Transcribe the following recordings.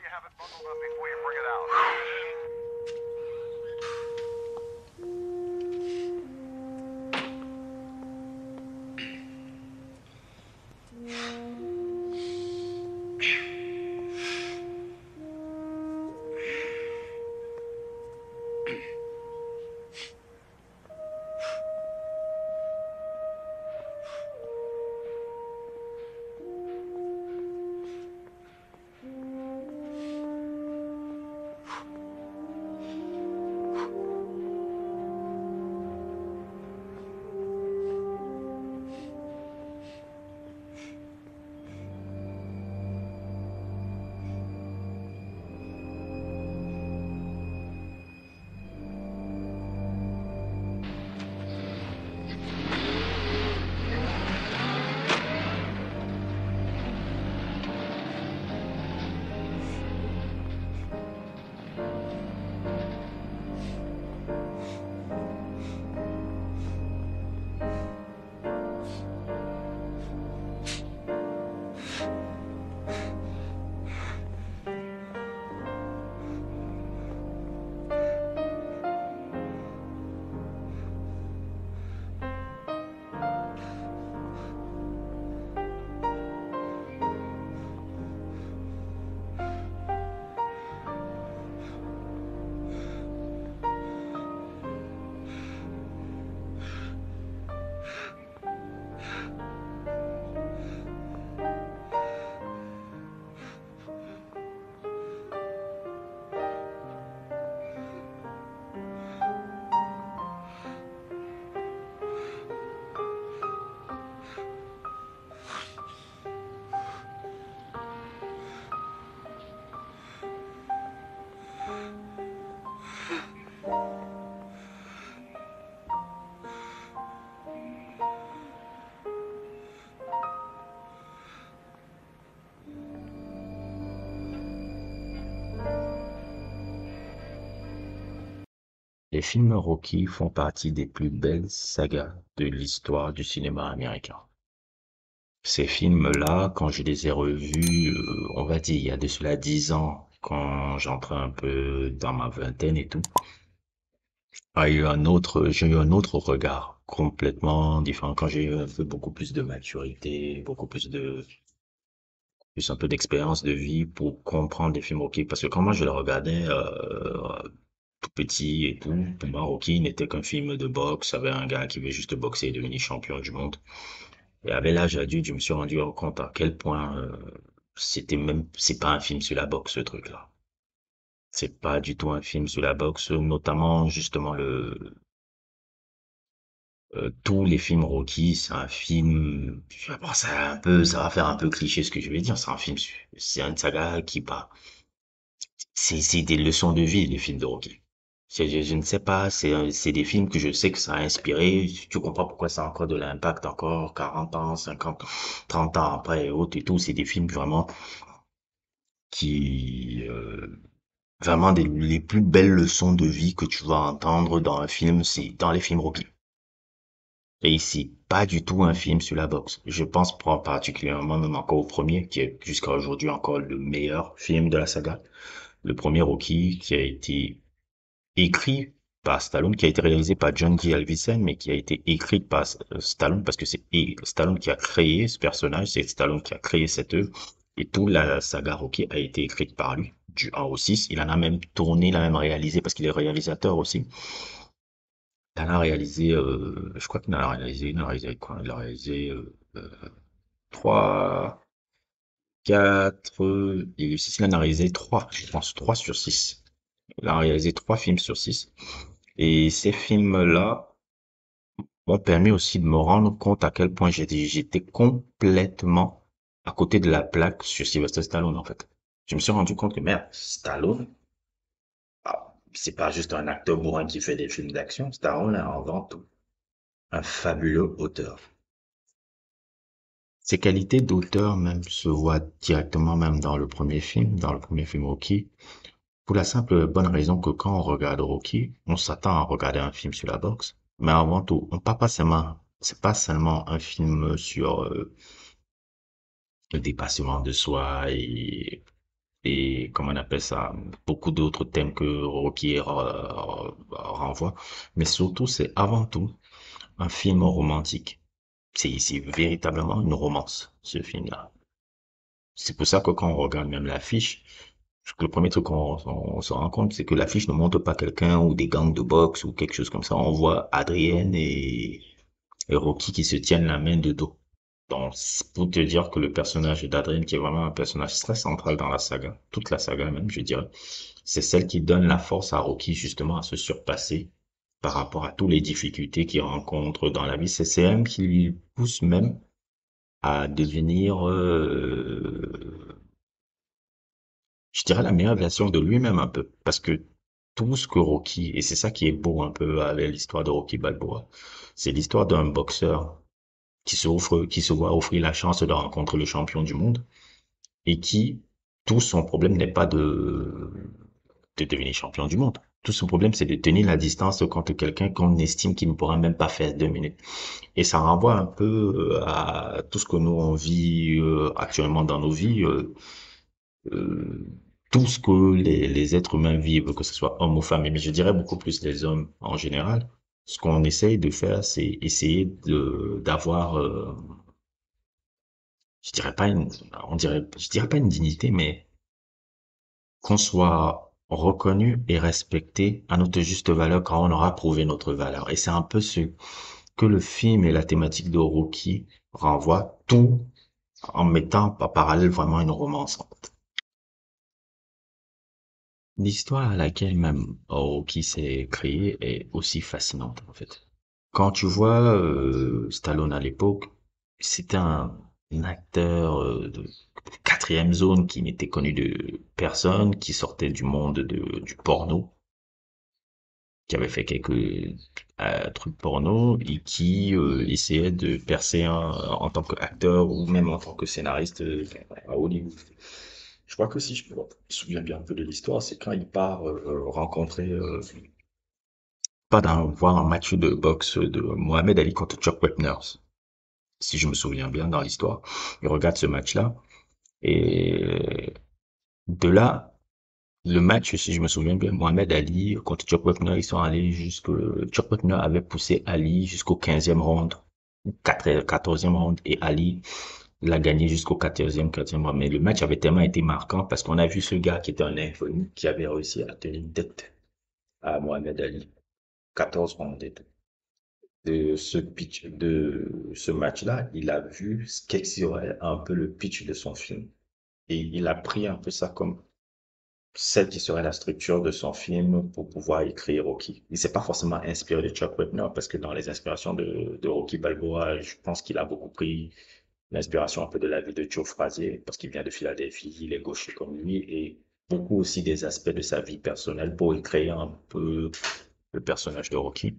you have it bundled up before you bring it out. Les films Rocky font partie des plus belles sagas de l'histoire du cinéma américain. Ces films-là, quand je les ai revus, on va dire il y a de cela 10 ans, quand j'entrais un peu dans ma vingtaine et tout, j'ai eu un autre regard complètement différent quand j'ai eu un peu beaucoup plus de maturité, beaucoup plus un peu d'expérience de vie pour comprendre les films Rocky. Parce que quand moi je les regardais, tout petit et tout, pour moi Rocky n'était qu'un film de boxe avec un gars qui veut juste boxer et devenir champion du monde. Et avec l'âge adulte, je me suis rendu compte à quel point c'est pas un film sur la boxe, ce truc-là. C'est pas du tout un film sur la boxe, notamment justement tous les films Rocky, c'est un film, bon, ça va faire un peu cliché ce que je vais dire, c'est une saga qui part, c'est des leçons de vie, les films de Rocky. Je ne sais pas, c'est des films que je sais que ça a inspiré. Tu comprends pourquoi ça a encore de l'impact encore 40 ans, 50, 30 ans après et autres et tout. C'est des films vraiment qui, vraiment les plus belles leçons de vie que tu vas entendre dans un film, c'est dans les films Rocky. Et ici, pas du tout un film sur la boxe. Je pense particulièrement même encore au premier, qui est jusqu'à aujourd'hui encore le meilleur film de la saga. Le premier Rocky, qui a été écrit par Stallone, qui a été réalisé par John G. Avildsen, mais qui a été écrit par Stallone, parce que c'est Stallone qui a créé ce personnage, c'est Stallone qui a créé cette œuvre, et toute la saga Rocky a été écrite par lui, du 1 au 6. Il en a même tourné, il a même réalisé, parce qu'il est réalisateur aussi. Il en a réalisé, je crois il en a réalisé quoi? Il a réalisé 3, 4, et 6, il en a réalisé 3, je pense, 3 sur 6. Il a réalisé 3 films sur 6. Et ces films-là m'ont permis aussi de me rendre compte à quel point j'étais complètement à côté de la plaque sur Sylvester Stallone, en fait. Je me suis rendu compte que, merde, Stallone, c'est pas juste un acteur bourrin qui fait des films d'action. Stallone est avant tout un fabuleux auteur. Ses qualités d'auteur même se voient directement même dans le premier film Rocky, pour la simple bonne raison que quand on regarde Rocky, on s'attend à regarder un film sur la boxe, mais avant tout, on parle pas seulement, c'est pas seulement un film sur le dépassement de soi et et comment on appelle ça, beaucoup d'autres thèmes que Rocky renvoie. Mais surtout, c'est avant tout un film romantique. C'est véritablement une romance, ce film-là. C'est pour ça que quand on regarde même l'affiche, le premier truc qu'on se rend compte, c'est que l'affiche ne montre pas quelqu'un ou des gangs de boxe ou quelque chose comme ça. On voit Adrienne et Rocky qui se tiennent la main de dos. Donc, c'est pour te dire que le personnage d'Adrienne, qui est vraiment un personnage très central dans la saga, toute la saga même, je dirais, c'est celle qui donne la force à Rocky justement à se surpasser par rapport à toutes les difficultés qu'il rencontre dans la vie. C'est elle qui lui pousse même à devenir, je dirais, la meilleure version de lui-même un peu. Parce que tout ce que Rocky, et c'est ça qui est beau un peu avec l'histoire de Rocky Balboa, c'est l'histoire d'un boxeur qui se voit offrir la chance de rencontrer le champion du monde et qui, tout son problème n'est pas de devenir champion du monde. Tout son problème, c'est de tenir la distance contre quelqu'un qu'on estime qu'il ne pourra même pas faire 2 minutes. Et ça renvoie un peu à tout ce que nous on vit actuellement dans nos vies, euh, tout ce que les êtres humains vivent, que ce soit homme ou femme, mais je dirais beaucoup plus les hommes en général. Ce qu'on essaye de faire, c'est essayer d'avoir, je dirais pas je dirais pas une dignité, mais qu'on soit reconnu et respecté à notre juste valeur quand on aura prouvé notre valeur. Et c'est un peu ce que le film et la thématique de Rocky renvoient, tout en mettant en parallèle vraiment une romance. L'histoire à laquelle même Rocky s'est créé est aussi fascinante en fait. Quand tu vois Stallone à l'époque, c'était un acteur de quatrième zone qui n'était connu de personne, qui sortait du monde du porno, qui avait fait quelques trucs porno et qui essayait de percer en tant qu'acteur ou même en tant que scénariste à Hollywood. Je crois que si je me souviens bien un peu de l'histoire, c'est quand il part rencontrer, pas voir un match de boxe de Mohamed Ali contre Chuck Wepner, si je me souviens bien dans l'histoire. Il regarde ce match-là et de là, le match, si je me souviens bien, Mohamed Ali contre Chuck Wepner, ils sont allés jusque, Chuck Wepner avait poussé Ali jusqu'au 15e round, 14e round, et Ali l'a gagné jusqu'au 14e round. Mais le match avait tellement été marquant parce qu'on a vu ce gars qui était un inconnu, qui avait réussi à tenir une tête à Mohamed Ali. 14 rounds et tout. De ce pitch, de ce match-là, il a vu ce qu'est un peu le pitch de son film. Et il a pris un peu ça comme celle qui serait la structure de son film pour pouvoir écrire Rocky. Il s'est pas forcément inspiré de Chuck Wepner parce que dans les inspirations de Rocky Balboa, je pense qu'il a beaucoup pris l'inspiration un peu de la vie de Joe Frazier parce qu'il vient de Philadelphie, il est gaucher comme lui et beaucoup aussi des aspects de sa vie personnelle pour écrire un peu le personnage de Rocky.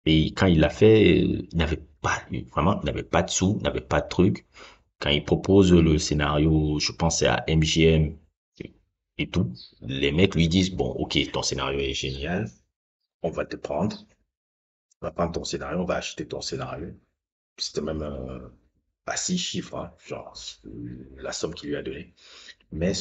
Et quand il l'a fait, il n'avait pas, vraiment, il n'avait pas de sous, il n'avait pas de truc. Quand il propose le scénario, je pense c'est à MGM et tout, les mecs lui disent, bon, ok, ton scénario est génial, on va te prendre, on va prendre ton scénario, on va acheter ton scénario. C'était même à 6 chiffres, hein, genre la somme qu'il lui a donnée. Mais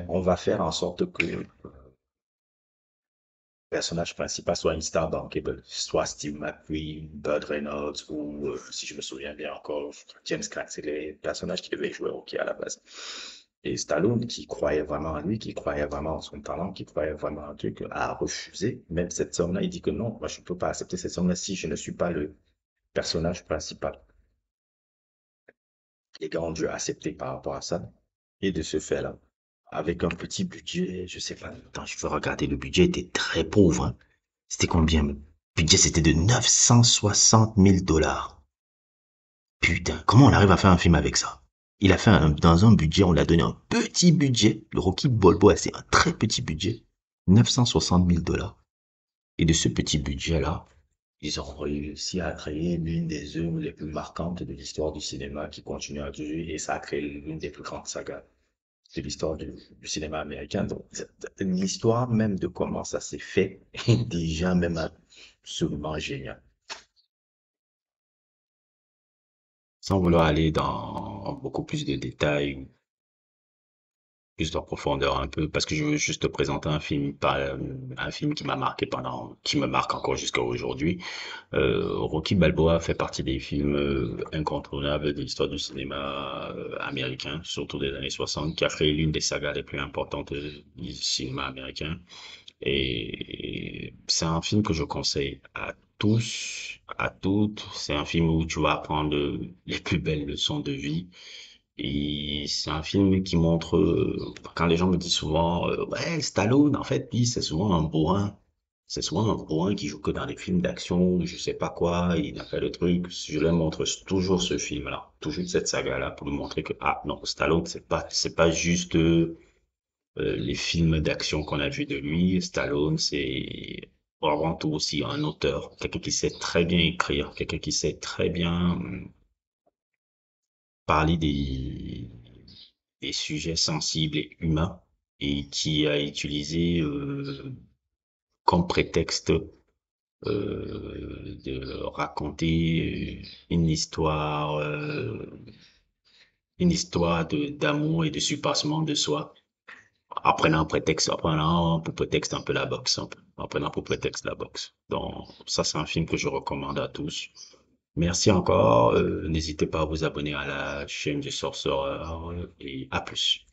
on va faire en sorte que le personnage principal soit une star bankable, soit Steve McQueen, Bud Reynolds ou, si je me souviens bien encore, James Caan, c'est les personnages qui devaient jouer au hockey à la base. Et Stallone, qui croyait vraiment en lui, qui croyait vraiment en son talent, qui croyait vraiment en un truc, a refusé même cette somme-là. Il dit que non, moi je ne peux pas accepter cette somme-là si je ne suis pas le personnage principal. Les gars ont dû accepter par rapport à ça. Et de ce fait-là, avec un petit budget, je sais pas, attends, je veux regarder, le budget était très pauvre, hein. C'était combien? Le budget, c'était de 960 000 $. Putain, comment on arrive à faire un film avec ça? Il a fait dans un budget, on lui a donné un petit budget. Le Rocky Balboa, c'est un très petit budget. 960 000 $. Et de ce petit budget-là, ils ont réussi à créer l'une des œuvres les plus marquantes de l'histoire du cinéma qui continue à durer et ça a créé l'une des plus grandes sagas de l'histoire du cinéma américain. Donc, l'histoire même de comment ça s'est fait est déjà même absolument génial. Sans vouloir aller dans beaucoup plus de détails, plus de profondeur un peu, parce que je veux juste te présenter un film, pas un film qui m'a marqué qui me marque encore jusqu'à aujourd'hui. Rocky Balboa fait partie des films incontournables de l'histoire du cinéma américain, surtout des années 60, qui a créé l'une des sagas les plus importantes du cinéma américain. Et c'est un film que je conseille à tous, à toutes. C'est un film où tu vas apprendre les plus belles leçons de vie. Et c'est un film qui montre, quand les gens me disent souvent, ouais, Stallone, en fait, lui, c'est souvent un bourrin. C'est souvent un bourrin qui joue que dans des films d'action, je sais pas quoi, il n'a pas de truc. Je leur montre toujours ce film-là, toujours cette saga-là, pour me montrer que, ah, non, Stallone, c'est pas juste, les films d'action qu'on a vus de lui. Stallone, c'est avant tout aussi un auteur, quelqu'un qui sait très bien écrire, quelqu'un qui sait très bien parler des sujets sensibles et humains et qui a utilisé comme prétexte de raconter une histoire d'amour et de surpassement de soi, apprenant pour prétexte un peu la boxe, en prenant pour prétexte la boxe. Donc, ça, c'est un film que je recommande à tous. Merci encore. N'hésitez pas à vous abonner à la chaîne du Sorcerer et à plus.